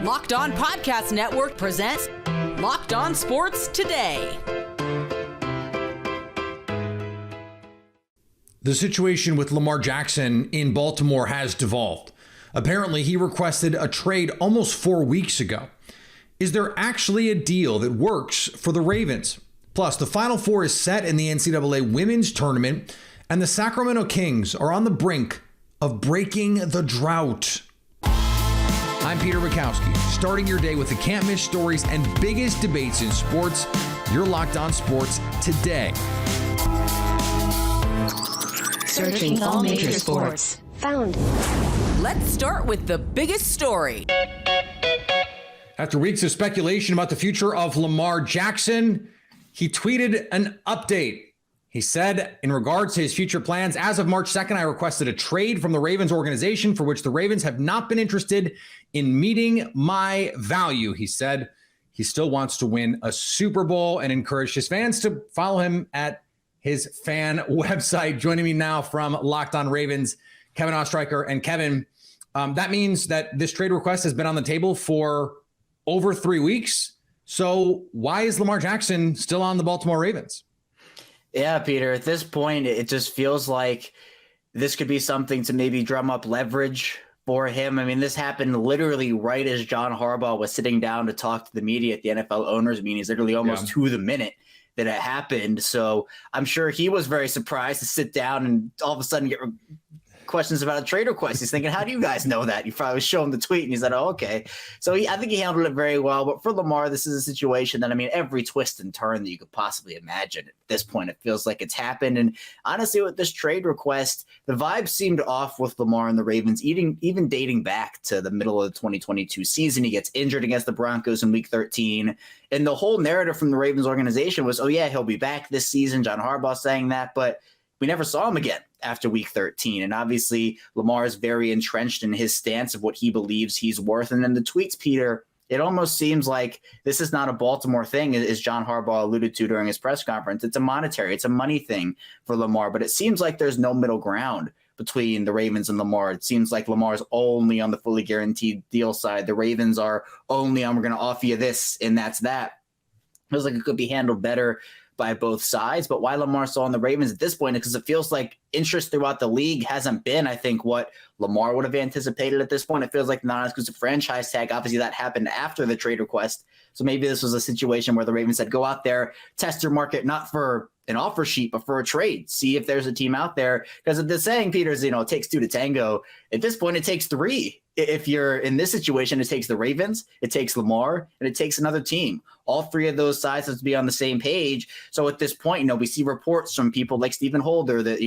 Locked On Podcast Network presents Locked On Sports Today. The situation with Lamar Jackson in Baltimore has devolved. Apparently, he requested a trade almost 4 weeks ago. Is there actually a deal that works for the Ravens? Plus, the Final Four is set in the NCAA Women's Tournament, and the Sacramento Kings are on the brink of breaking the drought. I'm Peter Bukowski, starting your day with the can't-miss stories and biggest debates in sports. You're Locked On Sports Today. Searching all major sports. Found. Let's start with the biggest story. After weeks of speculation about the future of Lamar Jackson, he tweeted an update. He said, in regards to his future plans, as of March 2nd, I requested a trade from the Ravens organization for which the Ravens have not been interested in meeting my value. He said he still wants to win a Super Bowl and encouraged his fans to follow him at his fan website. Joining me now from Locked On Ravens, Kevin Ostreicher. And Kevin, that means that this trade request has been on the table for over 3 weeks. So why is Lamar Jackson still on the Baltimore Ravens? Yeah, Peter, at this point, it just feels like this could be something to maybe drum up leverage for him. I mean, this happened literally right as John Harbaugh was sitting down to talk to the media at the NFL owners meetings, literally almost to the minute that it happened. So I'm sure he was very surprised to sit down and all of a sudden get questions about a trade request. He's thinking, how do you guys know that? You probably show him the tweet and he said, oh, okay. So I think he handled it very well. But for Lamar, this is a situation that, I mean, every twist and turn that you could possibly imagine at this point, it feels like it's happened. And honestly, with this trade request, the vibe seemed off with Lamar and the Ravens, even dating back to the middle of the 2022 season. He gets injured against the Broncos in week 13. And the whole narrative from the Ravens organization was, oh, yeah, he'll be back this season. John Harbaugh saying that, but we never saw him again after week 13. And obviously, Lamar is very entrenched in his stance of what he believes he's worth. And then the tweets, Peter, it almost seems like this is not a Baltimore thing, as John Harbaugh alluded to during his press conference. It's a money thing for Lamar. But it seems like there's no middle ground between the Ravens and Lamar. It seems like Lamar's only on the fully guaranteed deal side. The Ravens are only on, we're going to offer you this, and that's that. Feels like it could be handled better by both sides. But why Lamar still on the Ravens at this point is because it feels like interest throughout the league hasn't been, I think, what Lamar would have anticipated at this point. It feels like non-exclusive franchise tag. Obviously, that happened after the trade request. So maybe this was a situation where the Ravens said, go out there, test your market, not for an offer sheet, but for a trade. See if there's a team out there. Because the saying, Peter, is, it takes two to tango. At this point, it takes three. If you're in this situation, it takes the Ravens, it takes Lamar, and it takes another team. All three of those sides have to be on the same page. So at this point, we see reports from people like Stephen Holder that,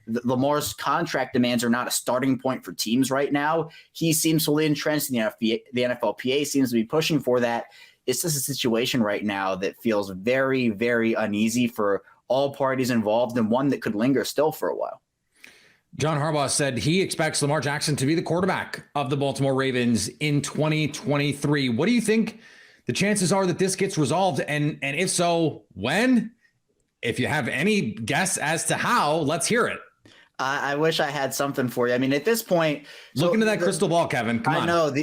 Lamar's contract demands are not a starting point for teams right now. He seems fully entrenched in the NFLPA seems to be pushing for that. It's just a situation right now that feels very, very uneasy for all parties involved, and one that could linger still for a while. John Harbaugh said he expects Lamar Jackson to be the quarterback of the Baltimore Ravens in 2023. What do you think the chances are that this gets resolved? And if so, when? If you have any guess as to how, let's hear it. I wish I had something for you. I mean, at this point, look into that crystal ball, Kevin. Come on. I know.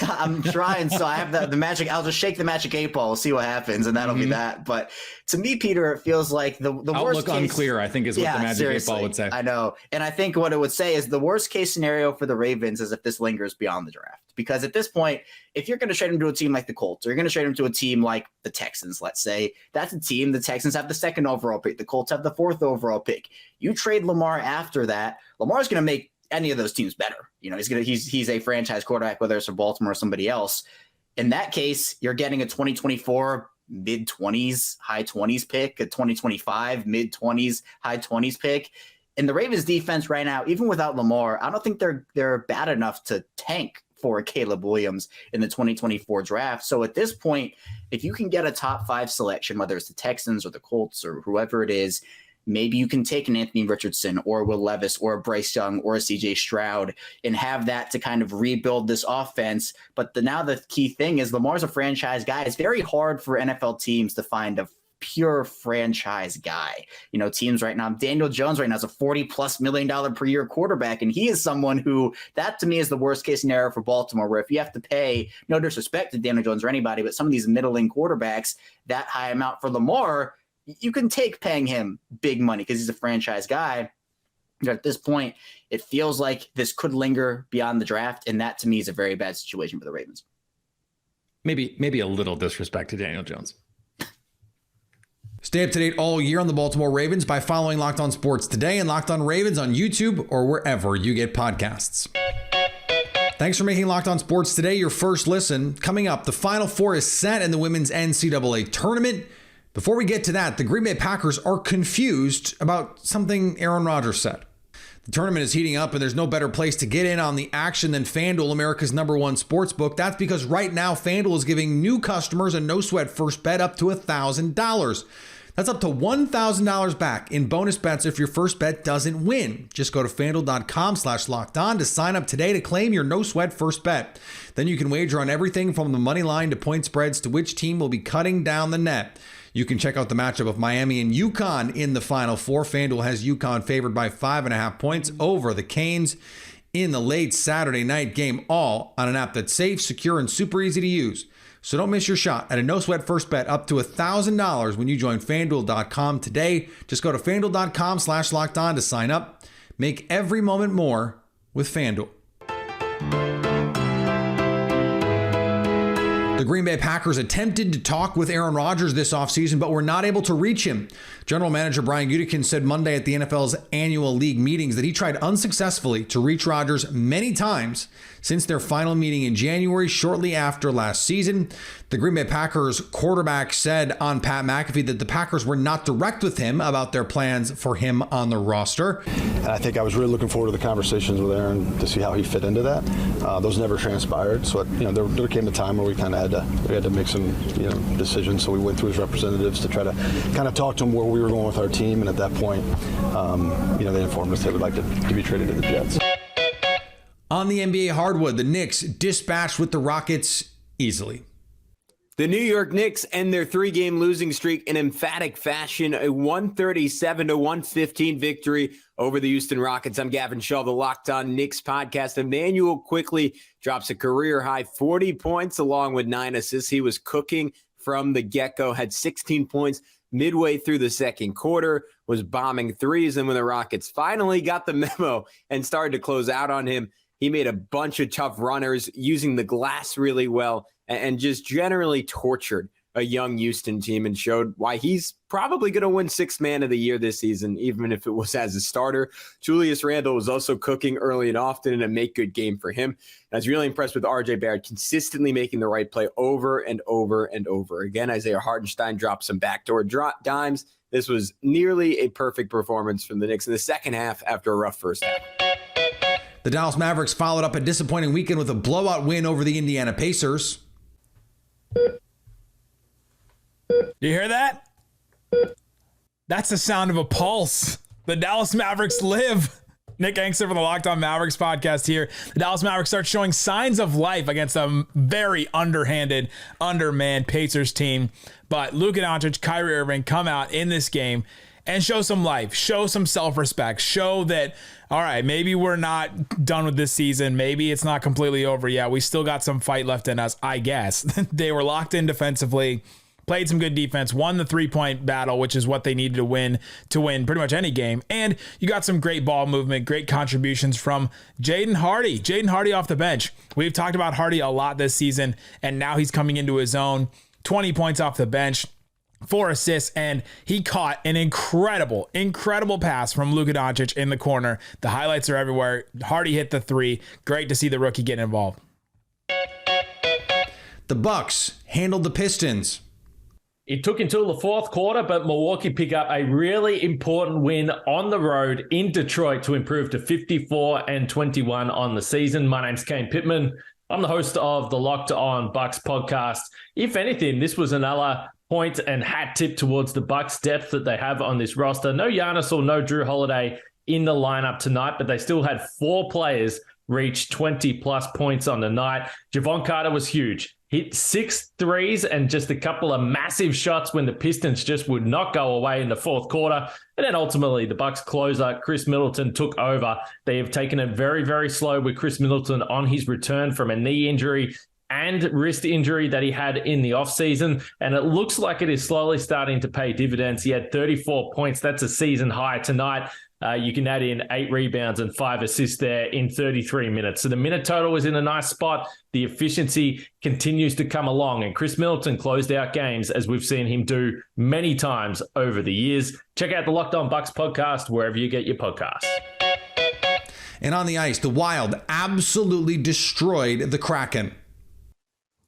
I'm trying. So I have the magic. I'll just shake the magic 8 ball, see what happens, and that'll be that. But to me, Peter, it feels like the worst case, unclear, I think, is what the magic 8 ball would say. I know. And I think what it would say is the worst case scenario for the Ravens is if this lingers beyond the draft. Because at this point, if you're going to trade him to a team like the Colts, or you're going to trade him to a team like the Texans, let's say, that's a team. The Texans have the 2nd overall pick. The Colts have the 4th overall pick. You trade Lamar after that, Lamar's going to make any of those teams better. He's a franchise quarterback, whether it's for Baltimore or somebody else. In that case, you're getting a 2024 mid-20s, high 20s pick, a 2025 mid-20s, high 20s pick. And the Ravens defense right now, even without Lamar, I don't think they're bad enough to tank for Caleb Williams in the 2024 draft. So at this point, if you can get a top 5 selection, whether it's the Texans or the Colts or whoever it is, maybe you can take an Anthony Richardson or Will Levis or a Bryce Young or a CJ Stroud and have that to kind of rebuild this offense. But now the key thing is Lamar's a franchise guy. It's very hard for NFL teams to find a pure franchise guy. You know, teams right now, Daniel Jones right now is a $40+ million per year quarterback, and he is someone who, that to me is the worst case scenario for Baltimore, where if you have to pay, no disrespect to Daniel Jones or anybody, but some of these middling quarterbacks, that high amount for Lamar, you can take paying him big money because he's a franchise guy. But at this point, it feels like this could linger beyond the draft, and that to me is a very bad situation for the Ravens. Maybe a little disrespect to Daniel Jones. Stay up to date all year on the Baltimore Ravens by following Locked On Sports Today and Locked On Ravens on YouTube or wherever you get podcasts. Thanks for making Locked On Sports Today your first listen. Coming up, the Final Four is set in the women's NCAA tournament. Before we get to that, the Green Bay Packers are confused about something Aaron Rodgers said. The tournament is heating up, and there's no better place to get in on the action than FanDuel, America's #1 sports book. That's because right now, FanDuel is giving new customers a no-sweat first bet up to $1,000. That's up to $1,000 back in bonus bets if your first bet doesn't win. Just go to FanDuel.com/lockedon to sign up today to claim your no-sweat first bet. Then you can wager on everything from the money line to point spreads to which team will be cutting down the net. You can check out the matchup of Miami and UConn in the Final Four. FanDuel has UConn favored by 5.5 points over the Canes in the late Saturday night game, all on an app that's safe, secure, and super easy to use. So don't miss your shot at a no-sweat first bet up to $1,000 when you join FanDuel.com today. Just go to FanDuel.com/lockedon to sign up. Make every moment more with FanDuel. The Green Bay Packers attempted to talk with Aaron Rodgers this offseason, but were not able to reach him. General Manager Brian Gutekunst said Monday at the NFL's annual league meetings that he tried unsuccessfully to reach Rodgers many times since their final meeting in January, shortly after last season. The Green Bay Packers quarterback said on Pat McAfee that the Packers were not direct with him about their plans for him on the roster. And I think I was really looking forward to the conversations with Aaron to see how he fit into that. Those never transpired. So, there came a time where we kind of had to make some, decisions. So we went through his representatives to try to kind of talk to him where we were going with our team. And at that point, they informed us they would like to be traded to the Jets. On the NBA hardwood, the Knicks dispatched with the Rockets easily. The New York Knicks end their 3-game losing streak in emphatic fashion, a 137-115 victory over the Houston Rockets. I'm Gavin Shaw, the Locked On Knicks podcast. Emmanuel quickly drops a career-high 40 points along with 9 assists. He was cooking from the get-go, had 16 points midway through the second quarter, was bombing threes, and when the Rockets finally got the memo and started to close out on him, he made a bunch of tough runners, using the glass really well, and just generally tortured a young Houston team and showed why he's probably going to win 6th Man of the Year this season, even if it was as a starter. Julius Randle was also cooking early and often in a make-good game for him. And I was really impressed with RJ Barrett consistently making the right play over and over and over again. Isaiah Hartenstein dropped some backdoor dimes. This was nearly a perfect performance from the Knicks in the second half after a rough first half. The Dallas Mavericks followed up a disappointing weekend with a blowout win over the Indiana Pacers. You hear that? That's the sound of a pulse. The Dallas Mavericks live. Nick Angster from the Locked On Mavericks podcast here. The Dallas Mavericks start showing signs of life against a very underhanded, undermanned Pacers team. But Luka Doncic, Kyrie Irving come out in this game and show some life, show some self-respect, show that, all right, maybe we're not done with this season. Maybe it's not completely over yet. We still got some fight left in us, I guess. They were locked in defensively, played some good defense, won the 3-point battle, which is what they needed to win pretty much any game. And you got some great ball movement, great contributions from Jaden Hardy. Jaden Hardy off the bench. We've talked about Hardy a lot this season, and now he's coming into his own. 20 points off the bench, 4 assists, and he caught an incredible pass from Luka Doncic in the corner. The highlights are everywhere. Hardy hit the 3. Great to see the rookie get involved. The Bucks handled the Pistons. It took until the fourth quarter, but Milwaukee picked up a really important win on the road in Detroit to improve to 54-21 on the season. My name's Kane Pittman. I'm the host of the Locked On Bucks podcast. If anything, this was another point and hat tip towards the Bucks' depth that they have on this roster. No Giannis or no Drew Holiday in the lineup tonight, but they still had 4 players reached 20-plus points on the night. Javon Carter was huge. Hit 6 threes and just a couple of massive shots when the Pistons just would not go away in the fourth quarter. And then ultimately, the Bucks closer, Chris Middleton, took over. They have taken it very, very slow with Chris Middleton on his return from a knee injury and wrist injury that he had in the offseason. And it looks like it is slowly starting to pay dividends. He had 34 points. That's a season high tonight. You can add in 8 rebounds and 5 assists there in 33 minutes. So the minute total is in a nice spot. The efficiency continues to come along. And Chris Middleton closed out games as we've seen him do many times over the years. Check out the Locked On Bucks podcast wherever you get your podcasts. And on the ice, the Wild absolutely destroyed the Kraken.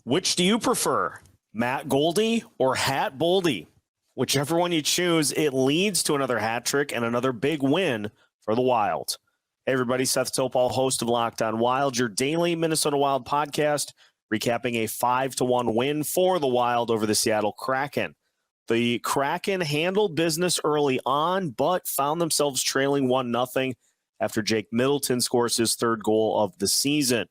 Which do you prefer, Matt Goldie or Hat Boldy? Whichever one you choose, it leads to another hat trick and another big win for the Wild. Hey everybody, Seth Topal, host of Locked On Wild, your daily Minnesota Wild podcast, recapping a 5-1 win for the Wild over the Seattle Kraken. The Kraken handled business early on, but found themselves trailing 1-0 after Jake Middleton scores his third goal of the season.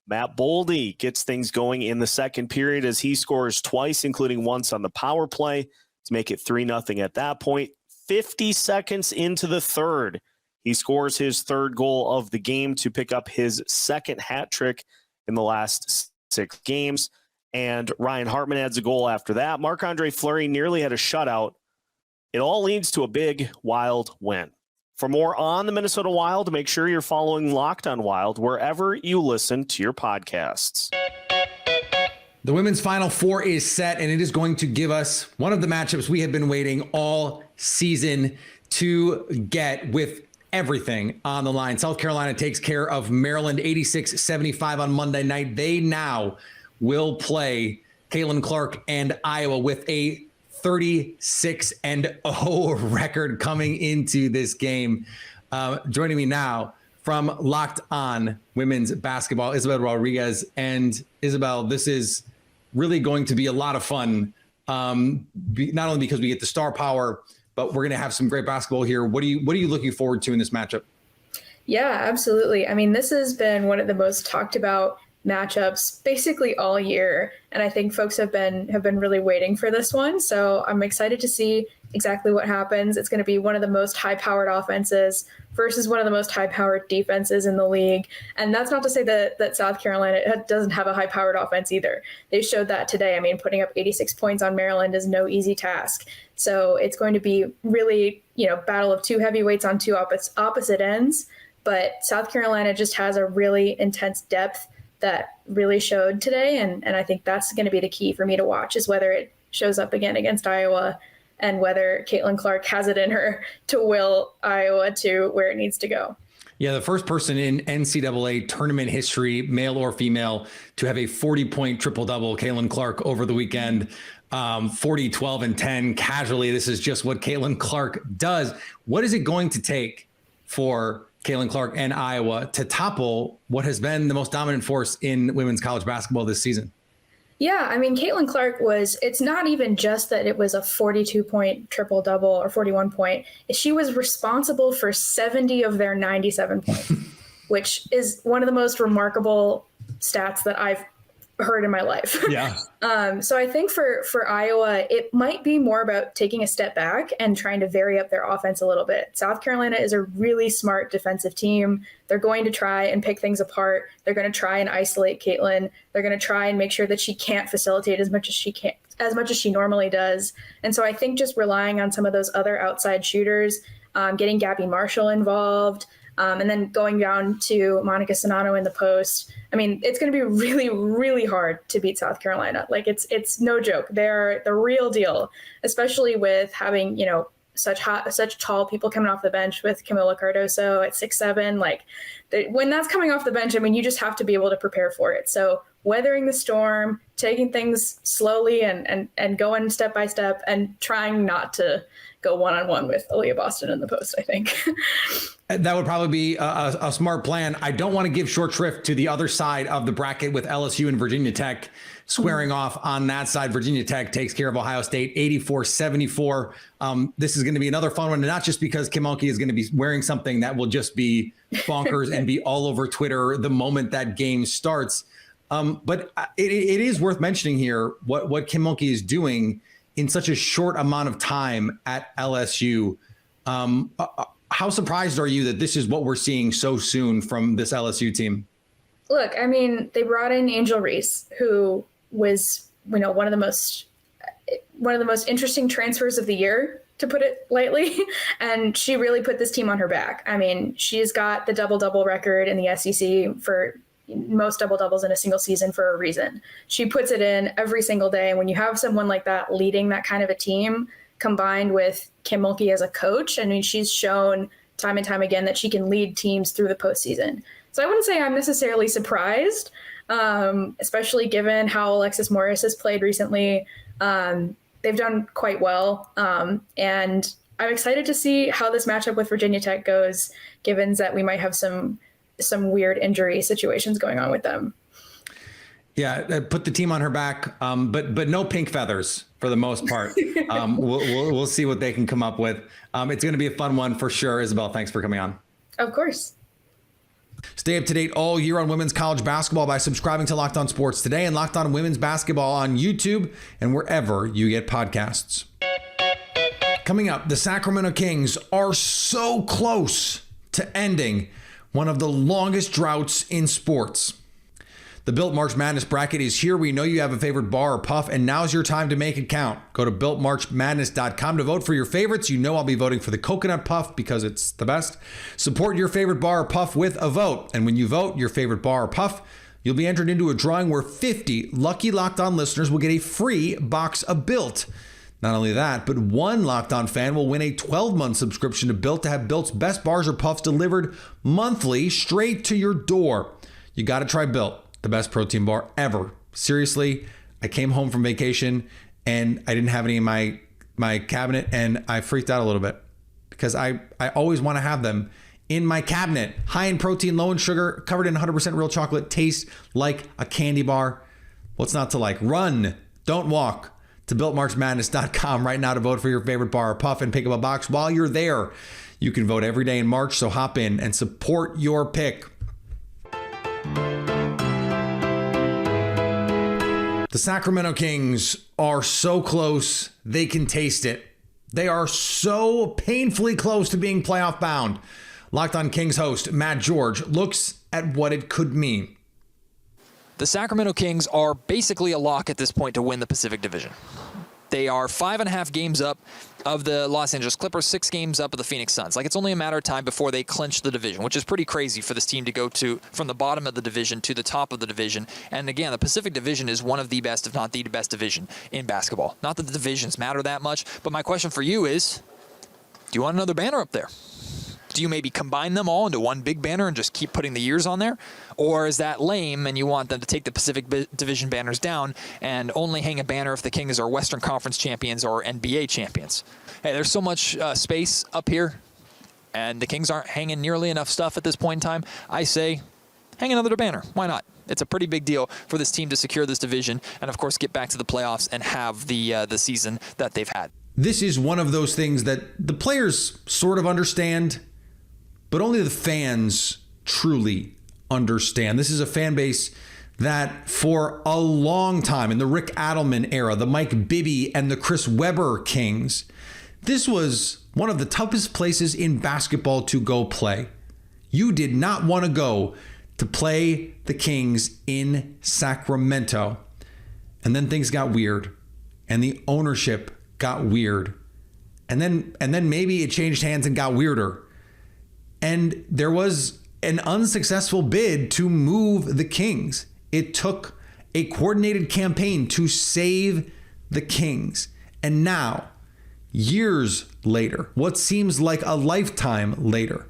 Matt Boldy gets things going in the second period as he scores twice, including once on the power play, to make it 3-0 at that point. 50 seconds into the third, he scores his third goal of the game to pick up his second hat trick in the last 6 games. And Ryan Hartman adds a goal after that. Marc-Andre Fleury nearly had a shutout. It all leads to a big Wild win. For more on the Minnesota Wild, make sure you're following Locked On Wild wherever you listen to your podcasts. The women's Final Four is set, and it is going to give us one of the matchups we have been waiting all season to get, with everything on the line. South Carolina takes care of Maryland 86-75 on Monday night. They now will play Caitlin Clark and Iowa with a 36-0 record coming into this game. Joining me now from Locked On Women's Basketball, Isabel Rodriguez. And Isabel, this is really going to be a lot of fun, not only because we get the star power, but we're going to have some great basketball here. What are you looking forward to in this matchup? Yeah, absolutely. I mean, this has been one of the most talked about matchups basically all year, and I think folks have been really waiting for this one. So I'm excited to see exactly what happens. It's going to be one of the most high-powered offenses versus one of the most high-powered defenses in the league. And that's not to say that South Carolina doesn't have a high-powered offense either. They showed that today. I mean, putting up 86 points on Maryland is no easy task. So it's going to be really, battle of two heavyweights on two opposite ends. But South Carolina just has a really intense depth that really showed today. And I think that's going to be the key for me to watch, is whether it shows up again against Iowa and whether Caitlin Clark has it in her to will Iowa to where it needs to go. Yeah, the first person in NCAA tournament history, male or female, to have a 40-point triple-double, Caitlin Clark, over the weekend. 40, 12, and 10 casually. This is just what Caitlin Clark does. What is it going to take for Caitlin Clark and Iowa to topple what has been the most dominant force in women's college basketball this season? Yeah, I mean, Caitlin Clark it's not even just that it was a 42-point triple-double or 41-point. She was responsible for 70 of their 97 points, which is one of the most remarkable stats that I've heard in my life. Yeah. So I think for Iowa, it might be more about taking a step back and trying to vary up their offense a little bit. South Carolina is a really smart defensive team. They're going to try and pick things apart. They're going to try and isolate Caitlin. They're going to try and make sure that she can't facilitate as much as she normally does. And so I think just relying on some of those other outside shooters, getting Gabby Marshall involved, and then going down to Monica Sonano in the post. I mean, it's going to be really, really hard to beat South Carolina. Like, it's no joke. They're the real deal, especially with having, such tall people coming off the bench with Camila Cardoso at 6'7". Like, when that's coming off the bench, I mean, you just have to be able to prepare for it. So weathering the storm, taking things slowly and going step by step and trying not to go one-on-one with Aaliyah Boston in the post, I think. That would probably be a smart plan. I don't want to give short shrift to the other side of the bracket with LSU and Virginia Tech squaring off on that side. Virginia Tech takes care of Ohio State 84-74. This is going to be another fun one, and not just because Kim Mulkey is going to be wearing something that will just be bonkers and be all over Twitter the moment that game starts. But it is worth mentioning here what Kim Mulkey is doing in such a short amount of time at LSU. How surprised are you that this is what we're seeing so soon from this LSU team? Look, I mean, they brought in Angel Reese, who was, one of the most interesting transfers of the year, to put it lightly. And she really put this team on her back. I mean, she's got the double-double record in the SEC for most double-doubles in a single season for a reason. She puts it in every single day. And when you have someone like that leading that kind of a team, combined with Kim Mulkey as a coach, I mean, she's shown time and time again that she can lead teams through the postseason. So I wouldn't say I'm necessarily surprised, especially given how Alexis Morris has played recently. They've done quite well. And I'm excited to see how this matchup with Virginia Tech goes, given that we might have some weird injury situations going on with them. Yeah, put the team on her back, but no pink feathers for the most part. We'll see what they can come up with. It's going to be a fun one for sure. Isabel, thanks for coming on. Of course. Stay up to date all year on women's college basketball by subscribing to Locked On Sports Today and Locked On Women's Basketball on YouTube and wherever you get podcasts. Coming up, the Sacramento Kings are so close to ending one of the longest droughts in sports. The Built March Madness bracket is here. We know you have a favorite bar or puff, and now's your time to make it count. Go to BuiltMarchMadness.com to vote for your favorites. You know I'll be voting for the coconut puff because it's the best. Support your favorite bar or puff with a vote. And when you vote your favorite bar or puff, you'll be entered into a drawing where 50 lucky Locked On listeners will get a free box of Built. Not only that, but one Locked On fan will win a 12-month subscription to Built to have Built's best bars or puffs delivered monthly straight to your door. You got to try Built. The best protein bar ever. Seriously, I came home from vacation and I didn't have any in my cabinet, and I freaked out a little bit because I always want to have them in my cabinet. High in protein, low in sugar, covered in 100% real chocolate, tastes like a candy bar. What's not to like? Run, don't walk to BuiltMarchMadness.com right now to vote for your favorite bar or puff and pick up a box while you're there. You can vote every day in March, so hop in and support your pick. The Sacramento Kings are so close, they can taste it. They are so painfully close to being playoff bound. Locked On Kings host Matt George looks at what it could mean. The Sacramento Kings are basically a lock at this point to win the Pacific Division. They are 5.5 games up of the Los Angeles Clippers, 6 games up of the Phoenix Suns. Like, it's only a matter of time before they clinch the division, which is pretty crazy for this team to go to from the bottom of the division to the top of the division. And again, the Pacific Division is one of the best, if not the best division in basketball. Not that the divisions matter that much, but my question for you is, do you want another banner up there? Do you maybe combine them all into one big banner and just keep putting the years on there? Or is that lame and you want them to take the Pacific Division banners down and only hang a banner if the Kings are Western Conference champions or NBA champions? Hey, there's so much space up here, and the Kings aren't hanging nearly enough stuff at this point in time. I say, hang another banner. Why not? It's a pretty big deal for this team to secure this division and, of course, get back to the playoffs and have the season that they've had. This is one of those things that the players sort of understand, but only the fans truly understand. This is a fan base that for a long time, in the Rick Adelman era, the Mike Bibby and the Chris Webber Kings, this was one of the toughest places in basketball to go play. You did not want to go to play the Kings in Sacramento. And then things got weird, and the ownership got weird. And then maybe it changed hands and got weirder. And there was an unsuccessful bid to move the Kings. It took a coordinated campaign to save the Kings. And now, years later, what seems like a lifetime later,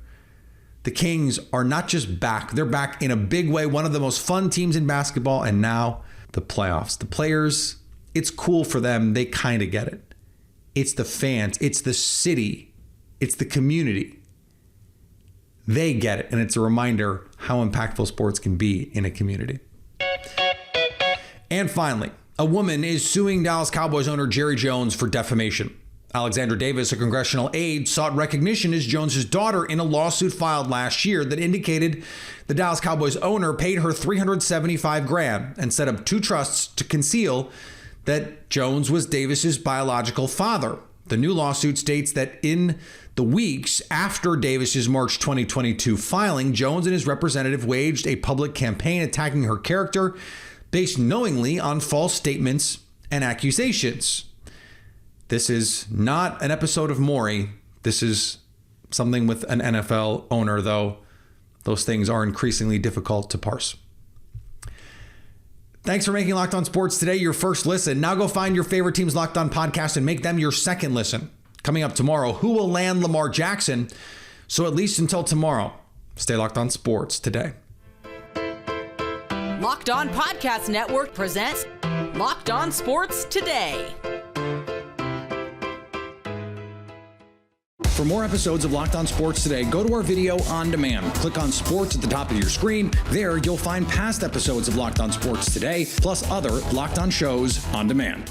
The Kings are not just back, they're back in a big way. One of the most fun teams in basketball, and now the playoffs. The players, it's cool for them. They kind of get it. It's the fans, it's the city, it's the community. They get it, and it's a reminder how impactful sports can be in a community. And finally, a woman is suing Dallas Cowboys owner Jerry Jones for defamation. Alexandra Davis, a congressional aide, sought recognition as Jones's daughter in a lawsuit filed last year that indicated the Dallas Cowboys owner paid her $375,000 and set up two trusts to conceal that Jones was Davis's biological father. The new lawsuit states that in the weeks after Davis's March 2022 filing, Jones and his representative waged a public campaign attacking her character based knowingly on false statements and accusations. This is not an episode of Maury. This is something with an NFL owner, though those things are increasingly difficult to parse. Thanks for making Locked On Sports today your first listen. Now go find your favorite team's Locked On podcast and make them your second listen. Coming up tomorrow, who will land Lamar Jackson? So at least until tomorrow, stay Locked On Sports today. Locked On Podcast Network presents Locked On Sports Today. For more episodes of Locked On Sports Today, go to our video on demand. Click on Sports at the top of your screen. There, you'll find past episodes of Locked On Sports Today, plus other Locked On shows on demand.